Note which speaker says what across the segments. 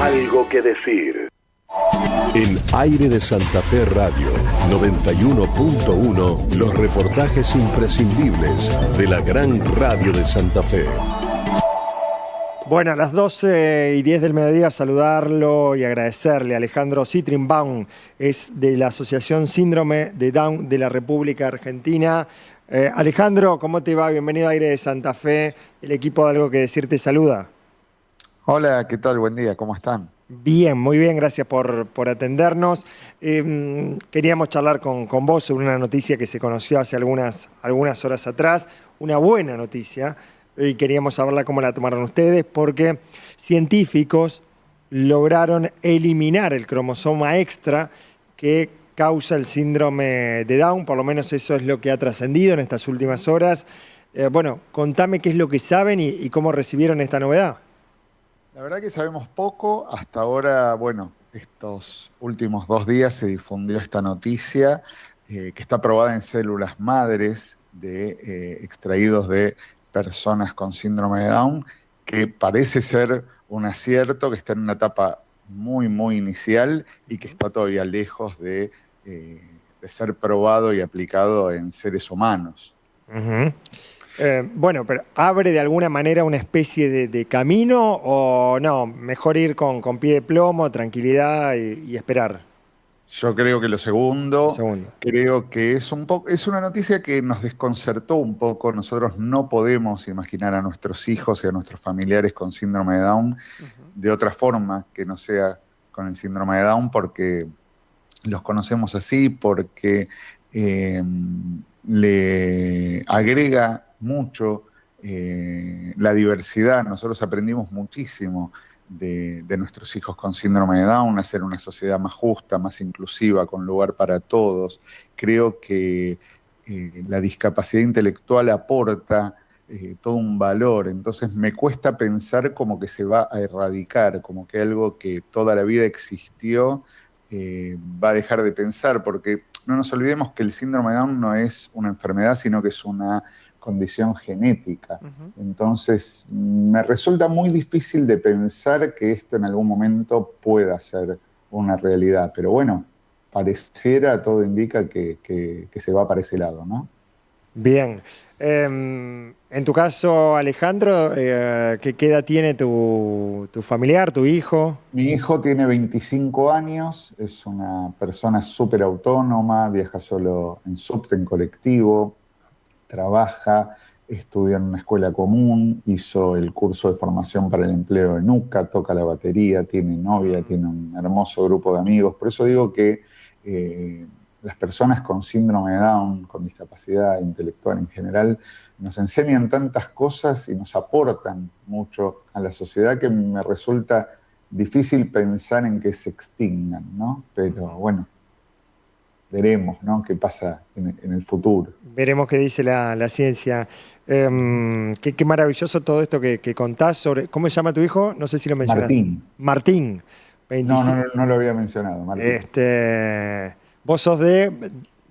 Speaker 1: Algo que decir.
Speaker 2: En Aire de Santa Fe Radio 91.1, los reportajes imprescindibles de la gran radio de Santa Fe.
Speaker 3: Bueno, a las 12:10 del mediodía saludarlo y agradecerle a Alejandro Citrinbaum, es de la Asociación Síndrome de Down de la República Argentina. Alejandro, ¿cómo te va? Bienvenido a Aire de Santa Fe. El equipo de Algo que Decir te saluda.
Speaker 4: Hola, ¿qué tal? Buen día, ¿cómo están?
Speaker 3: Bien, muy bien, gracias por atendernos. Queríamos charlar con vos sobre una noticia que se conoció hace algunas horas atrás, una buena noticia, y queríamos saberla cómo la tomaron ustedes, porque científicos lograron eliminar el cromosoma extra que causa el síndrome de Down, por lo menos eso es lo que ha trascendido en estas últimas horas. Bueno, contame qué es lo que saben y cómo recibieron esta novedad.
Speaker 4: La verdad que sabemos poco. Hasta ahora, bueno, estos últimos 2 días se difundió esta noticia que está probada en células madres extraídos de personas con síndrome de Down, que parece ser un acierto, que está en una etapa muy, muy inicial y que está todavía lejos de ser probado y aplicado en seres humanos.
Speaker 3: Uh-huh. Bueno, pero ¿abre de alguna manera una especie de camino o no? Mejor ir con pie de plomo, tranquilidad y esperar.
Speaker 4: Yo creo que lo segundo,
Speaker 3: Segundo.
Speaker 4: creo que es una noticia que nos desconcertó un poco. Nosotros no podemos imaginar a nuestros hijos y a nuestros familiares con síndrome de Down de otra forma que no sea con el síndrome de Down, porque los conocemos así, porque le agrega mucho la diversidad. Nosotros aprendimos muchísimo de nuestros hijos con síndrome de Down, hacer una sociedad más justa, más inclusiva, con lugar para todos. Creo que la discapacidad intelectual aporta todo un valor, entonces me cuesta pensar como que se va a erradicar, como que algo que toda la vida existió va a dejar de pensar, porque no nos olvidemos que el síndrome de Down no es una enfermedad, sino que es una condición genética. Uh-huh. Entonces, me resulta muy difícil de pensar que esto en algún momento pueda ser una realidad. Pero bueno, pareciera, todo indica que se va para ese lado, ¿no?
Speaker 3: Bien. En tu caso, Alejandro, ¿qué edad tiene tu familiar, tu hijo?
Speaker 4: Mi hijo tiene 25 años, es una persona súper autónoma, viaja solo en subte, en colectivo, trabaja, estudia en una escuela común, hizo el curso de formación para el empleo en UCA, toca la batería, tiene novia, tiene un hermoso grupo de amigos. Por eso digo que las personas con síndrome de Down, con discapacidad intelectual en general, nos enseñan tantas cosas y nos aportan mucho a la sociedad que me resulta difícil pensar en que se extingan, ¿no? Pero bueno, veremos, ¿no?, qué pasa en el futuro.
Speaker 3: Veremos qué dice la ciencia. Qué maravilloso todo esto que contás sobre... ¿Cómo se llama tu hijo? No sé si lo mencionaste. Martín.
Speaker 4: 25. No lo había mencionado, Martín.
Speaker 3: ¿Vos sos de...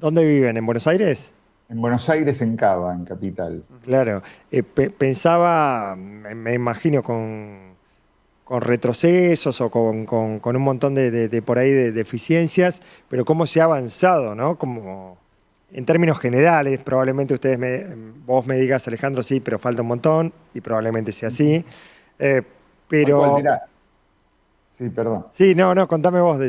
Speaker 3: ¿Dónde viven? ¿En Buenos Aires?
Speaker 4: En Buenos Aires, en Cava, en Capital.
Speaker 3: Claro. Pensaba, me imagino, con retrocesos o con un montón de por ahí de deficiencias, pero cómo se ha avanzado, ¿no? Como en términos generales, probablemente vos me digas, Alejandro, sí, pero falta un montón, y probablemente sea así. Pero...
Speaker 4: Sí, perdón.
Speaker 3: Sí, no, contame vos.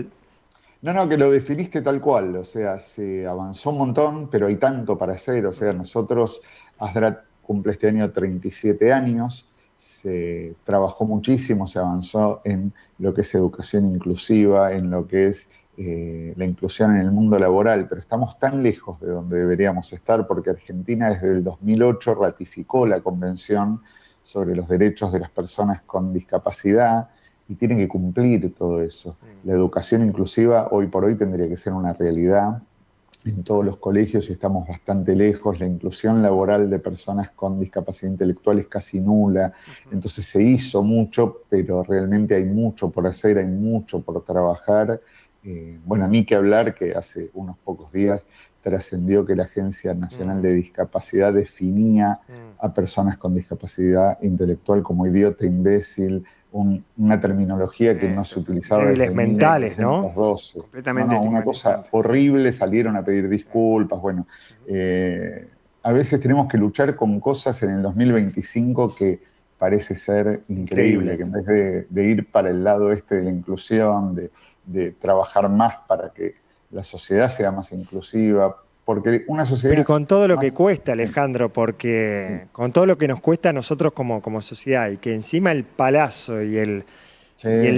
Speaker 4: No, que lo definiste tal cual, o sea, se avanzó un montón, pero hay tanto para hacer. O sea, nosotros, ASDRA cumple este año 37 años, se trabajó muchísimo, se avanzó en lo que es educación inclusiva, en lo que es la inclusión en el mundo laboral, pero estamos tan lejos de donde deberíamos estar, porque Argentina desde el 2008 ratificó la Convención sobre los Derechos de las Personas con Discapacidad, y tienen que cumplir todo eso. La educación inclusiva hoy por hoy tendría que ser una realidad en todos los colegios y estamos bastante lejos. La inclusión laboral de personas con discapacidad intelectual es casi nula. Entonces se hizo mucho, pero realmente hay mucho por hacer, hay mucho por trabajar. Bueno, ni que hablar que hace unos pocos días trascendió que la Agencia Nacional de Discapacidad definía a personas con discapacidad intelectual como idiota, imbécil, una terminología que no se utilizaba
Speaker 3: débiles
Speaker 4: desde
Speaker 3: mentales,
Speaker 4: 1912.
Speaker 1: Completamente
Speaker 4: una cosa horrible, salieron a pedir disculpas. Bueno, a veces tenemos que luchar con cosas en el 2025 que parece ser increíble, que en vez de ir para el lado de la inclusión, de trabajar más para que la sociedad sea más inclusiva, porque una sociedad...
Speaker 3: Pero y con todo lo que cuesta, Alejandro, porque con todo lo que nos cuesta a nosotros como sociedad, y que encima el palazo y el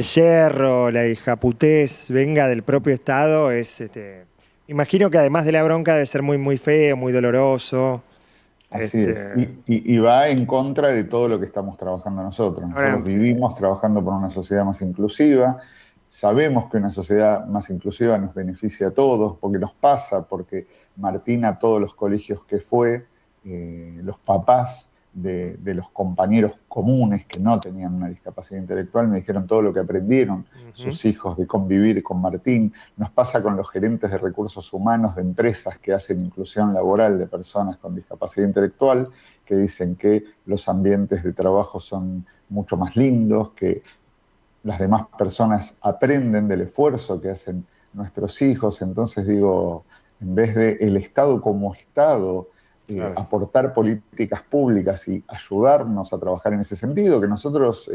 Speaker 3: yerro, la hijaputés venga del propio Estado, imagino que además de la bronca debe ser muy, muy feo, muy doloroso.
Speaker 4: Así es, y va en contra de todo lo que estamos trabajando nosotros. Nosotros vivimos trabajando por una sociedad más inclusiva, sabemos que una sociedad más inclusiva nos beneficia a todos, porque nos pasa, porque Martín a todos los colegios que fue, los papás de los compañeros comunes que no tenían una discapacidad intelectual me dijeron todo lo que aprendieron sus hijos de convivir con Martín. Nos pasa con los gerentes de recursos humanos de empresas que hacen inclusión laboral de personas con discapacidad intelectual, que dicen que los ambientes de trabajo son mucho más lindos, que las demás personas aprenden del esfuerzo que hacen nuestros hijos. Entonces digo, en vez de el Estado como Estado aportar políticas públicas y ayudarnos a trabajar en ese sentido, que nosotros,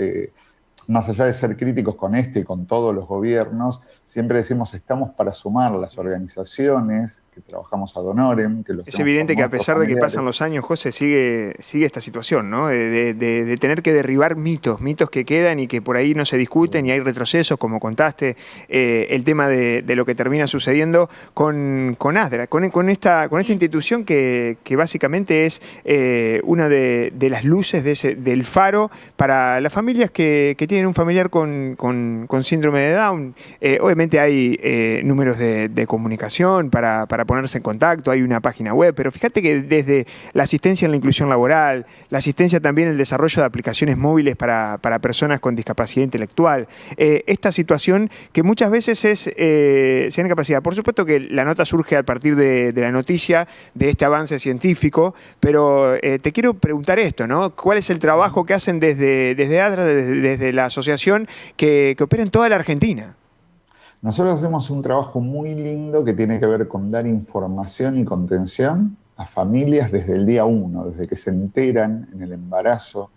Speaker 4: más allá de ser críticos con y con todos los gobiernos, siempre decimos estamos para sumar las organizaciones que trabajamos ad honorem. Que
Speaker 1: es evidente que a pesar de que pasan los años, José, sigue esta situación, ¿no? De tener que derribar mitos que quedan y que por ahí no se discuten y hay retrocesos, como contaste, el tema de lo que termina sucediendo con ASDRA, con esta institución que básicamente es una de las luces del faro para las familias que tienen un familiar con síndrome de Down. Obviamente hay números de comunicación para ponerse en contacto, hay una página web, pero fíjate que desde la asistencia en la inclusión laboral, la asistencia también en el desarrollo de aplicaciones móviles para personas con discapacidad intelectual, esta situación que muchas veces es sin capacidad. Por supuesto que la nota surge a partir de la noticia de este avance científico, pero te quiero preguntar esto, ¿no? ¿Cuál es el trabajo que hacen desde ASDRA, desde la asociación que opera en toda la Argentina?
Speaker 4: Nosotros hacemos un trabajo muy lindo que tiene que ver con dar información y contención a familias desde el día 1, desde que se enteran en el embarazo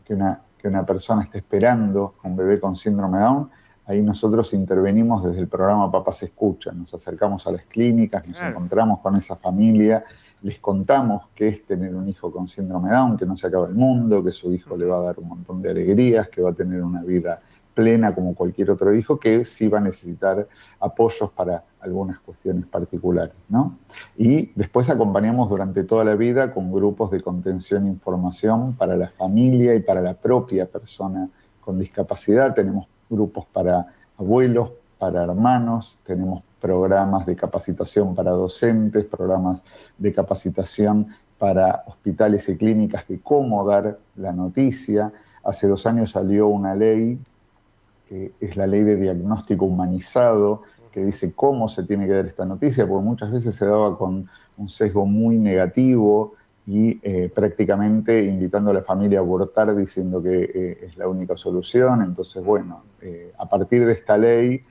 Speaker 4: que una persona está esperando a un bebé con síndrome de Down. Ahí nosotros intervenimos desde el programa Papás Escuchan, nos acercamos a las clínicas, nos encontramos con esa familia, les contamos qué es tener un hijo con síndrome de Down, que no se acaba el mundo, que su hijo le va a dar un montón de alegrías, que va a tener una vida plena como cualquier otro hijo, que sí va a necesitar apoyos para algunas cuestiones particulares, ¿no? Y después acompañamos durante toda la vida con grupos de contención e información para la familia y para la propia persona con discapacidad. Tenemos grupos para abuelos, para hermanos, tenemos programas de capacitación para docentes, programas de capacitación para hospitales y clínicas de cómo dar la noticia. Hace 2 años salió una ley que es la ley de diagnóstico humanizado, que dice cómo se tiene que dar esta noticia, porque muchas veces se daba con un sesgo muy negativo y prácticamente invitando a la familia a abortar diciendo que es la única solución. Entonces, bueno, a partir de esta ley,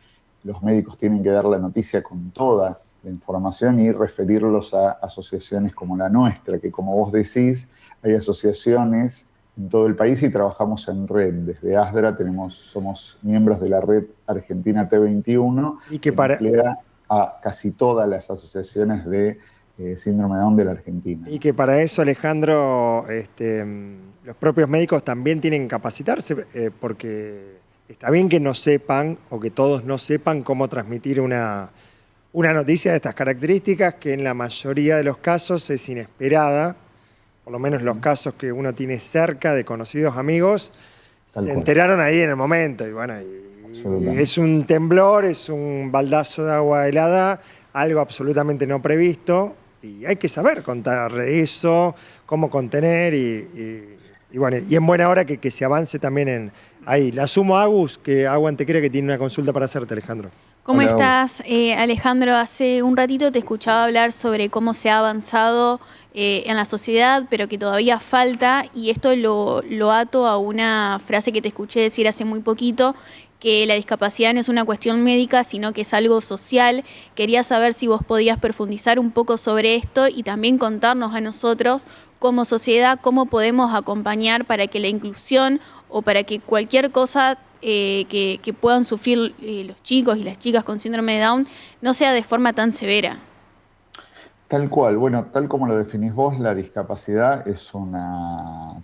Speaker 4: los médicos tienen que dar la noticia con toda la información y referirlos a asociaciones como la nuestra, que como vos decís, hay asociaciones en todo el país y trabajamos en red. Desde ASDRA somos miembros de la red Argentina T21 y que emplea a casi todas las asociaciones de síndrome de Down de la Argentina.
Speaker 3: Y que para eso, Alejandro, los propios médicos también tienen que capacitarse, porque está bien que no sepan o que todos no sepan cómo transmitir una noticia de estas características, que en la mayoría de los casos es inesperada. Por lo menos los casos que uno tiene cerca de conocidos amigos, se enteraron ahí en el momento. Y bueno, es un temblor, es un baldazo de agua helada, algo absolutamente no previsto. Y hay que saber contar eso, cómo contener y bueno, y en buena hora que se avance también ahí. La sumo a Agus, que Aguante cree que tiene una consulta para hacerte, Alejandro.
Speaker 5: ¿Cómo estás, Alejandro? Hace un ratito te escuchaba hablar sobre cómo se ha avanzado en la sociedad, pero que todavía falta, y esto lo ato a una frase que te escuché decir hace muy poquito, que la discapacidad no es una cuestión médica, sino que es algo social. Quería saber si vos podías profundizar un poco sobre esto y también contarnos a nosotros, como sociedad, cómo podemos acompañar para que la inclusión o para que cualquier cosa que puedan sufrir los chicos y las chicas con síndrome de Down no sea de forma tan severa.
Speaker 4: Tal cual, bueno, tal como lo definís vos, la discapacidad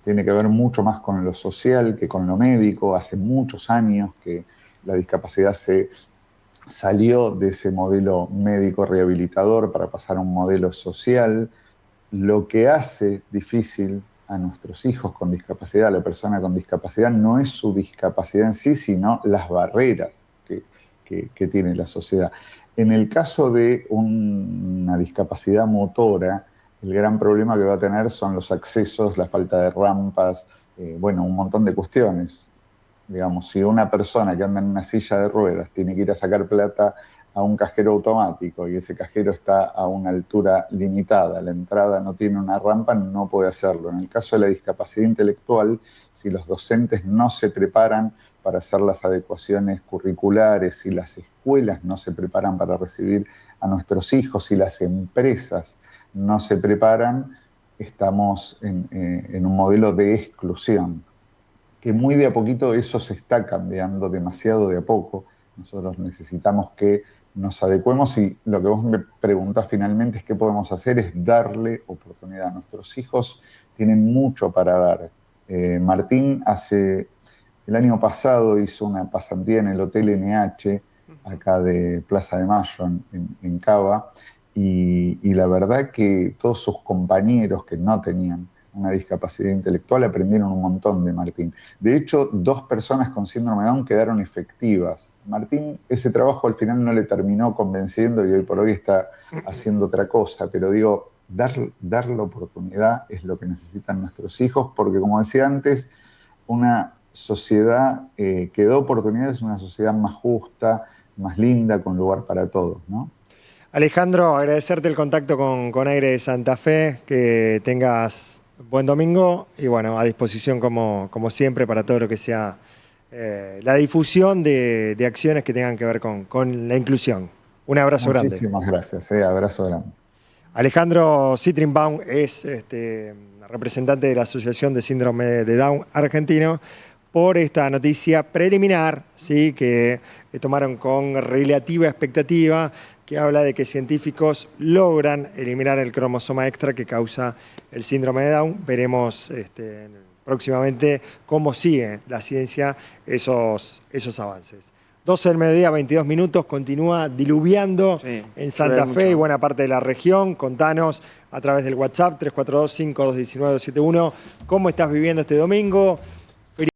Speaker 4: tiene que ver mucho más con lo social que con lo médico. Hace muchos años que la discapacidad se salió de ese modelo médico rehabilitador para pasar a un modelo social, lo que hace difícil a nuestros hijos con discapacidad, a la persona con discapacidad, no es su discapacidad en sí, sino las barreras que tiene la sociedad. En el caso de una discapacidad motora, el gran problema que va a tener son los accesos, la falta de rampas, bueno, un montón de cuestiones. Digamos, si una persona que anda en una silla de ruedas tiene que ir a sacar plata a un cajero automático y ese cajero está a una altura limitada, la entrada no tiene una rampa, no puede hacerlo. En el caso de la discapacidad intelectual, si los docentes no se preparan para hacer las adecuaciones curriculares, si las escuelas no se preparan para recibir a nuestros hijos, si las empresas no se preparan, estamos en un modelo de exclusión, que muy de a poquito eso se está cambiando, demasiado de a poco. Nosotros necesitamos que nos adecuemos y lo que vos me preguntás finalmente es qué podemos hacer, es darle oportunidad. Nuestros hijos tienen mucho para dar. Martín el año pasado hizo una pasantía en el Hotel NH, acá de Plaza de Mayo, en Cava, y la verdad que todos sus compañeros que no tenían una discapacidad intelectual aprendieron un montón de Martín. De hecho, 2 personas con síndrome de Down quedaron efectivas. Martín, ese trabajo al final no le terminó convenciendo y hoy por hoy está haciendo otra cosa, pero digo, dar la oportunidad es lo que necesitan nuestros hijos, porque como decía antes, una sociedad que da oportunidades es una sociedad más justa, más linda, con lugar para todos, ¿no?
Speaker 3: Alejandro, agradecerte el contacto con Aire de Santa Fe, que tengas buen domingo y bueno, a disposición como siempre para todo lo que sea la difusión de acciones que tengan que ver con la inclusión. Un abrazo grande.
Speaker 4: Muchísimas gracias, abrazo grande.
Speaker 3: Alejandro Citrinbaum es representante de la Asociación de Síndrome de Down argentino, por esta noticia preliminar, ¿sí?, que tomaron con relativa expectativa, que habla de que científicos logran eliminar el cromosoma extra que causa el síndrome de Down. Veremos próximamente cómo sigue la ciencia esos avances. 12 del mediodía, 22 minutos, continúa diluviando en Santa Fe y buena parte de la región. Contanos a través del WhatsApp 342-5219-271 cómo estás viviendo este domingo.